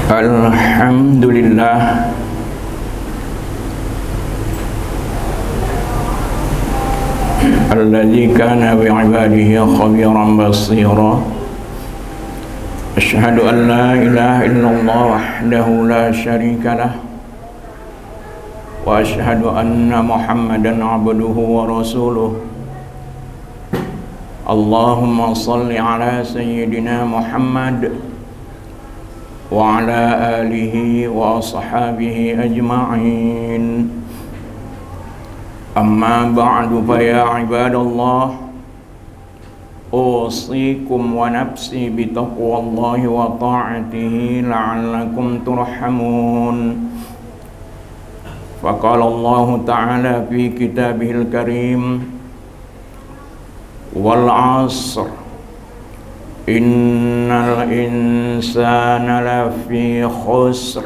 Alhamdulillah alladzi kana bi'ibadihi khabiran basira. Asyhadu an la ilaha illallah wahdahu la syarika lah wa asyhadu anna Muhammadan abduhu wa rasuluh. Allahumma salli ala sayyidina Muhammad wa ala alihi wa ashabihi ajma'in. Amma ba'du fa ya ibadallah, usikum wa nafsi bi taqwallahi wa ta'atihi la'allakum turhamun. Faqala Allah ta'ala fi kitabihil karim, wal 'asr innal insana lafi khusr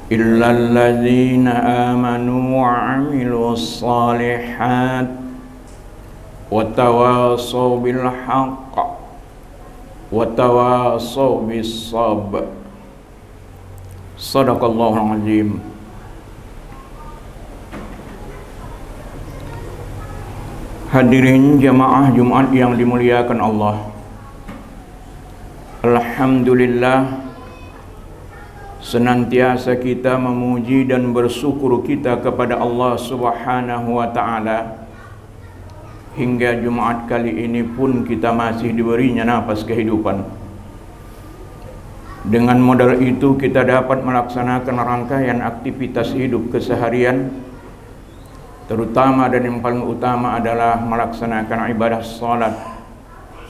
illal ladzina amanu wa 'amilus shalihat wa tawasaw bil haqq wa tawasaw bis sabr. Shadaqallahul azim. Hadirin jamaah Jumat yang dimuliakan Allah, alhamdulillah, senantiasa kita memuji dan bersyukur kita kepada Allah Subhanahu wa ta'ala. Hingga Jumat kali ini pun kita masih diberinya nafas kehidupan. Dengan modal itu kita dapat melaksanakan rangkaian aktivitas hidup keseharian, terutama dan yang paling utama adalah melaksanakan ibadah salat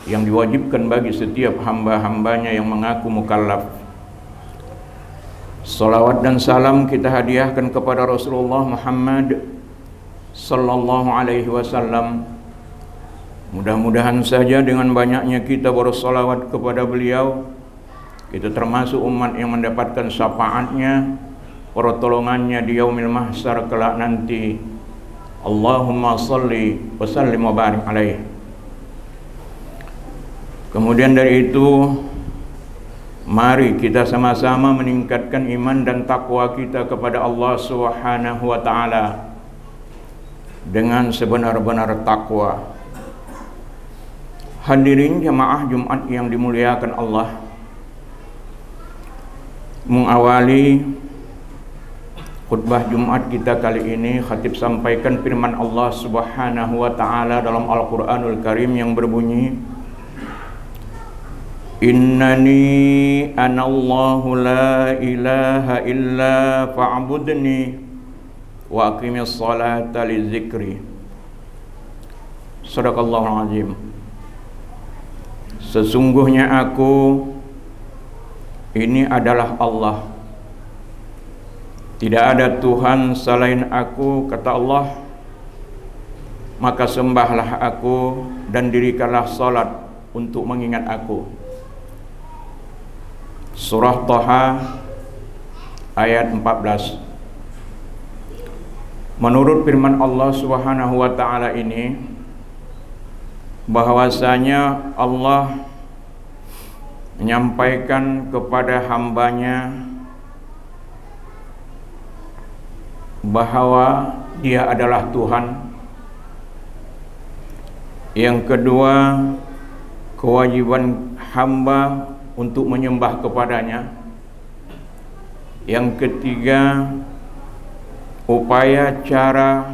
yang diwajibkan bagi setiap hamba-hambanya yang mengaku mukallaf. Salawat dan salam kita hadiahkan kepada Rasulullah Muhammad sallallahu alaihi wasallam. Mudah-mudahan saja dengan banyaknya kita bersalawat kepada beliau, kita termasuk umat yang mendapatkan syafaatnya, pertolongannya di yaumil mahsyar kelak nanti. Allahumma salli wa sallim wa barik alaih. Kemudian dari itu, mari kita sama-sama meningkatkan iman dan takwa kita kepada Allah Subhanahu wa ta'ala dengan sebenar-benar takwa. Hadirin jamaah Jumat yang dimuliakan Allah, mengawali khutbah Jumat kita kali ini, khatib sampaikan firman Allah Subhanahu wa ta'ala dalam Al-Qur'anul Karim yang berbunyi, Innani anallahu la ilaha illa fa'budni wa aqimis salata li zikri. Shadaqallahul azim. Sesungguhnya aku ini adalah Allah, tidak ada Tuhan selain aku, kata Allah, maka sembahlah aku dan dirikanlah salat untuk mengingat aku. Surah Thaha ayat 14. Menurut firman Allah Subhanahu wa ta'ala ini, bahwasanya Allah menyampaikan kepada hambanya bahwa Dia adalah Tuhan. Yang kedua, kewajiban hamba untuk menyembah kepadanya. Yang ketiga, upaya cara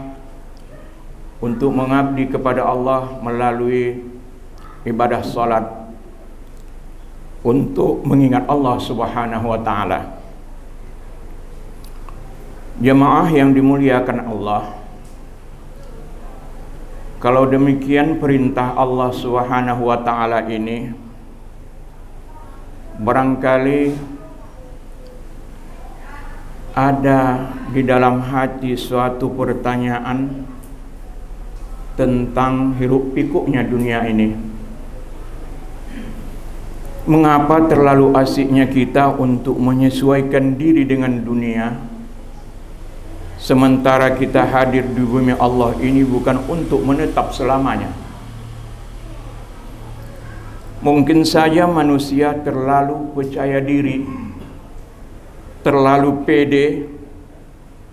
untuk mengabdi kepada Allah melalui ibadah salat untuk mengingat Allah Subhanahu wa ta'ala. Jemaah yang dimuliakan Allah, kalau demikian perintah Allah Subhanahu wa ta'ala ini, barangkali ada di dalam hati suatu pertanyaan tentang hiruk pikuknya dunia ini. Mengapa terlalu asiknya kita untuk menyesuaikan diri dengan dunia, sementara kita hadir di bumi Allah ini bukan untuk menetap selamanya? Mungkin saja manusia terlalu percaya diri, terlalu pede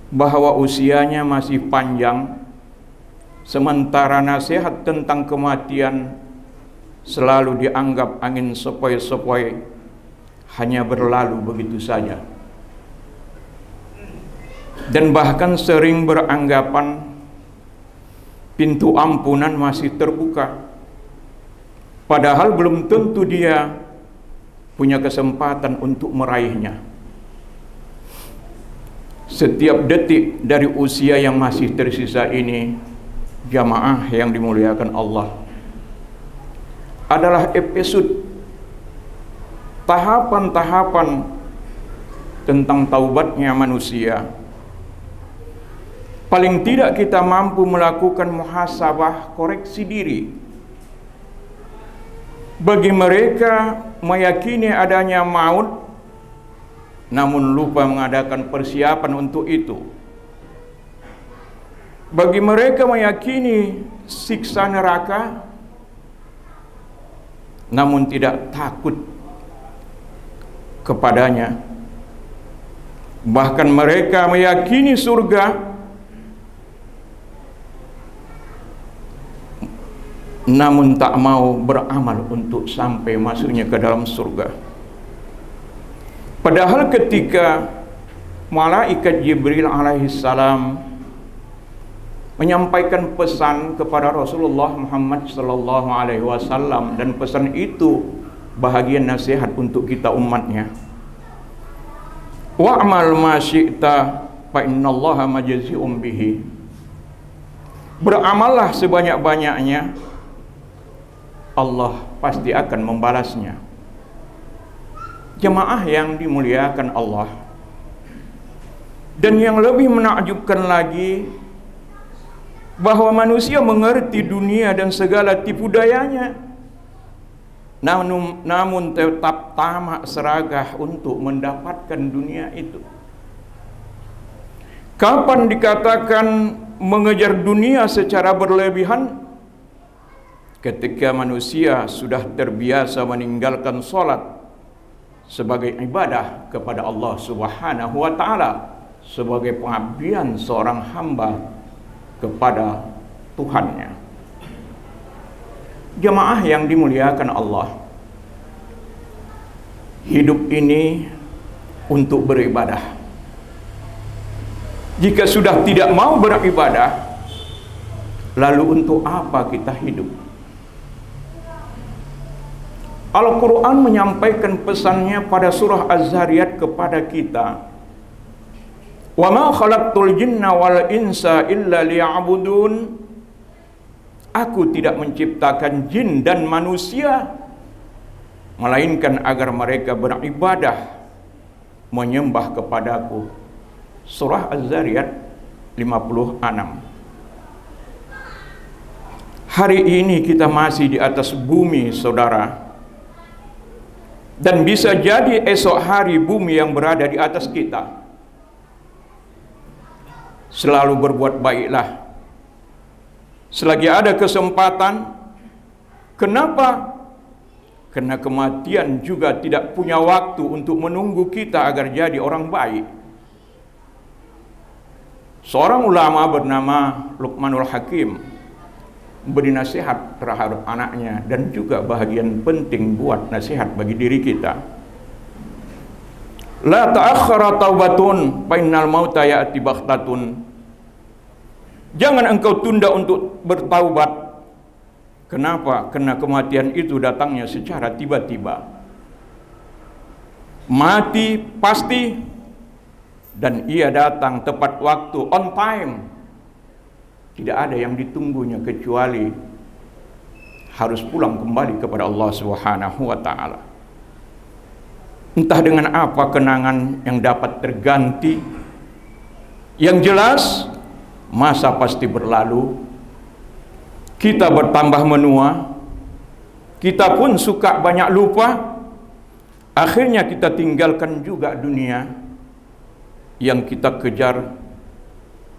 bahwa usianya masih panjang, sementara nasihat tentang kematian selalu dianggap angin sepoi-sepoi, hanya berlalu begitu saja. Dan bahkan sering beranggapan pintu ampunan masih terbuka, padahal belum tentu dia punya kesempatan untuk meraihnya. Setiap detik dari usia yang masih tersisa ini, jamaah yang dimuliakan Allah, adalah episode tahapan-tahapan tentang taubatnya manusia. Paling tidak kita mampu melakukan muhasabah, koreksi diri. Bagi mereka meyakini adanya maut namun lupa mengadakan persiapan untuk itu. Bagi mereka meyakini siksa neraka namun tidak takut kepadanya. Bahkan mereka meyakini surga namun tak mau beramal untuk sampai masuknya ke dalam surga. Padahal ketika malaikat Jibril alaihissalam menyampaikan pesan kepada Rasulullah Muhammad sallallahu alaihi wasallam, dan pesan itu bahagian nasihat untuk kita umatnya. Wa'mal ma syi'ta fa innallaha majzi'um bihi. Beramallah sebanyak-banyaknya, Allah pasti akan membalasnya. Jemaah yang dimuliakan Allah, dan yang lebih menakjubkan lagi, bahwa manusia mengerti dunia dan segala tipu dayanya, namun tetap tamak seragah untuk mendapatkan dunia itu. Kapan dikatakan mengejar dunia secara berlebihan? Ketika manusia sudah terbiasa meninggalkan sholat sebagai ibadah kepada Allah Subhanahu wa ta'ala, sebagai pengabdian seorang hamba kepada Tuhannya. Jemaah yang dimuliakan Allah, hidup ini untuk beribadah. Jika sudah tidak mau beribadah, lalu untuk apa kita hidup? Al-Quran menyampaikan pesannya pada surah Az-Zariyat kepada kita. Wa ma khalaqtul jinna wal insa illa liya'budun. Aku tidak menciptakan jin dan manusia melainkan agar mereka beribadah, menyembah kepadaku. Surah Az-Zariyat 56. Hari ini kita masih di atas bumi, saudara. Dan bisa jadi esok hari bumi yang berada di atas kita. Selalu berbuat baiklah selagi ada kesempatan. Kenapa? Karena kematian juga tidak punya waktu untuk menunggu kita agar jadi orang baik. Seorang ulama bernama Luqmanul Hakim beri nasihat terhadap anaknya, dan juga bahagian penting buat nasihat bagi diri kita. La ta'akhkhara taubatun fa innal mauta ya'ti baghtatun. Jangan engkau tunda untuk bertaubat. Kenapa? Karena kematian itu datangnya secara tiba-tiba. Mati pasti, dan ia datang tepat waktu, on time. Tidak ada yang ditunggunya kecuali harus pulang kembali kepada Allah Subhanahu wa ta'ala. Entah dengan apa kenangan yang dapat terganti. Yang jelas, masa pasti berlalu. Kita bertambah menua. Kita pun suka banyak lupa. Akhirnya kita tinggalkan juga dunia yang kita kejar.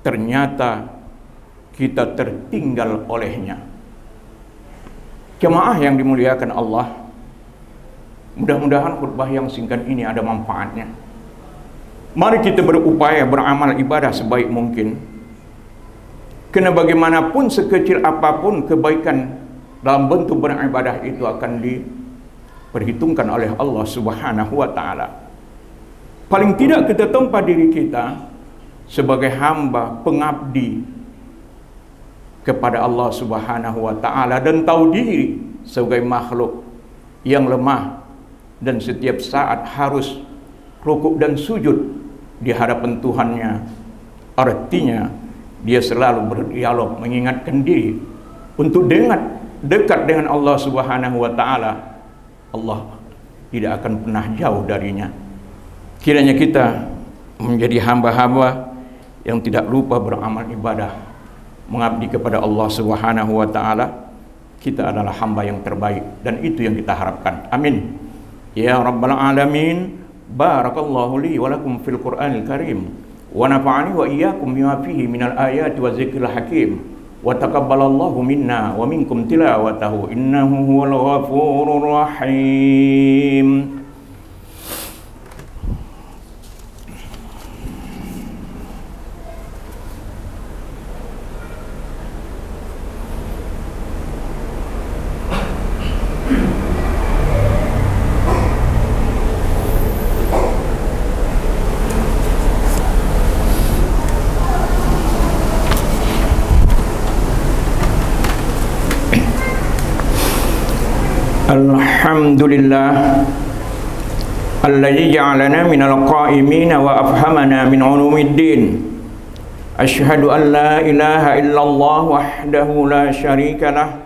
Ternyata kita tertinggal olehnya. Jemaah yang dimuliakan Allah, Mudah-mudahan khutbah yang singkat ini ada manfaatnya. Mari kita berupaya beramal ibadah sebaik mungkin. Karena bagaimanapun sekecil apapun kebaikan dalam bentuk beribadah itu akan diperhitungkan oleh Allah Subhanahu wa taala. Paling tidak kita tempat diri kita sebagai hamba pengabdi kepada Allah Subhanahu wa taala dan tahu diri sebagai makhluk yang lemah dan setiap saat harus rukuk dan sujud di hadapan Tuhannya. Artinya dia selalu berdialog, mengingatkan diri untuk dekat dengan Allah Subhanahu wa taala. Allah tidak akan pernah jauh darinya. Kiranya kita menjadi hamba-hamba yang tidak lupa beramal ibadah, mengabdi kepada Allah Subhanahu wa taala. Kita adalah hamba yang terbaik dan itu yang kita harapkan. Amin. Ya Rabbal Alamin. Barakallahu li wa lakum fil Qur'anil Karim wa nafa'ani wa iyyakum bima fihi minal ayati wa zikril hakim wa taqabbalallahu minna wa minkum tilawatahu innahu huwal ghafurur rahim. Alhamdulillah alladzi ja'alana minal qaimin wa afhamana min ulumiddin. Asyhadu an la ilaha illallah wahdahu la syarika lah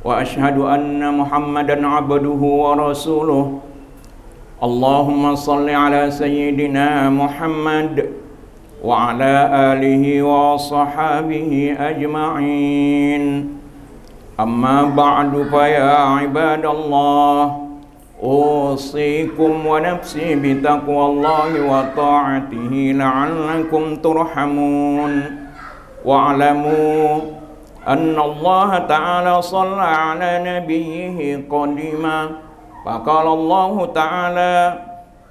wa asyhadu anna Muhammadan abduhu wa rasuluh. Allahumma salli ala sayyidina Muhammad wa ala alihi wa sahbihi ajma'in. Amma ba'du fa ya ibadallah usikum wa nafsi bi taqwallahi wa ta'atihi la'allakum turhamun wa alamu anna Allah ta'ala shalla ala nabiyhi qadima faqala Allah ta'ala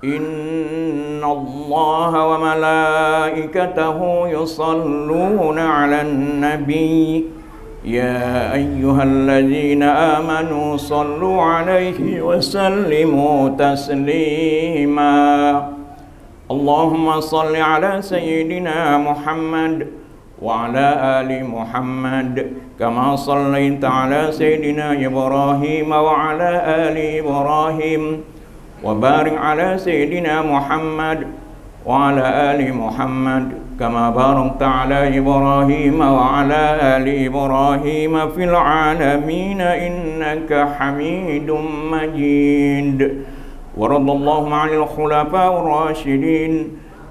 inna Allah wa malaikatahu yusalluna 'alan nabiy يا أيها الذين آمنوا صلوا عليه وسلموا تسليما اللهم صل على سيدنا محمد وعلى آل محمد كما صليت على سيدنا إبراهيم وعلى آل إبراهيم وبارك على سيدنا محمد وعلى آل محمد كما باركت على إبراهيم وعلى آل إبراهيم في العالمين إنك حميد مجيد ورضي الله عن الخلفاء الراشدين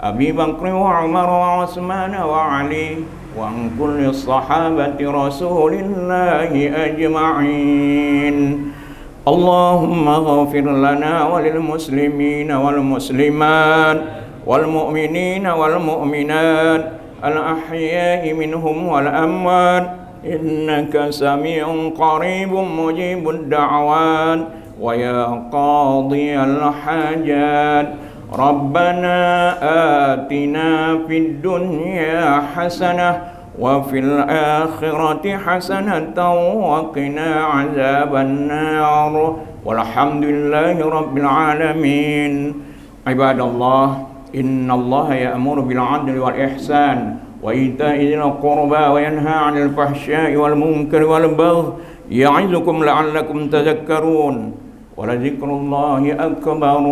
أبي بكر وعمر وعثمان وعلي وعن كل الصحابة رسول الله أجمعين اللهم اغفر لنا وللمسلمين والمسلمات والمؤمنين والمؤمنات الأحياء منهم والأموات إنك سميع قريب مجيب الدعوات ويا قاضي الحاجات ربنا آتنا في الدنيا حسنة وفي الآخرة حسنة وقنا عذاب النار والحمد لله رب العالمين عباد الله إن الله يأمر بالعدل والإحسان وإيتاء ذي القربى وينهى عن الفحشاء والمنكر والبغي يعظكم لعلكم تذكرون ولذكر الله أكبر